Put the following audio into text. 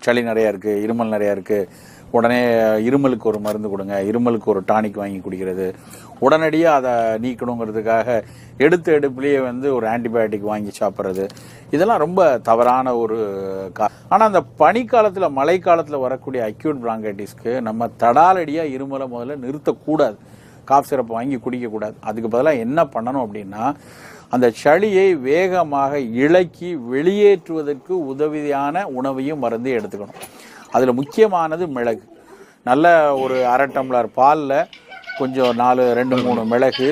சளி நிறையா இருக்குது, இருமல் நிறையா இருக்குது, உடனே இருமலுக்கு ஒரு மருந்து கொடுங்க, இருமலுக்கு ஒரு டானிக் வாங்கி குடிக்கிறது, உடனடியாக அதை நீக்கணுங்கிறதுக்காக எடுப்புலேயே ஒரு ஆன்டிபயோட்டிக் வாங்கி சாப்பிட்றது, இதெல்லாம் ரொம்ப தவறான ஒரு ஆனால் அந்த பனிக்காலத்தில் மழைக்காலத்தில் வரக்கூடிய அக்யூட் பிராங்கைட்டிஸ்க்கு நம்ம தடாலடியாக இருமலை முதல்ல நிறுத்தக்கூடாது, காஃப் சிரப்பை வாங்கி குடிக்கக்கூடாது. அதுக்கு பதிலாக என்ன பண்ணணும் அப்படின்னா, அந்த சளியை வேகமாக இளக்கி வெளியேற்றுவதற்கு உதவியான உணவையும் மருந்து எடுத்துக்கணும். அதில் முக்கியமானது மிளகு. நல்ல ஒரு 1/2 டம்ளர் பாலில் கொஞ்சம் 2-3 மிளகு,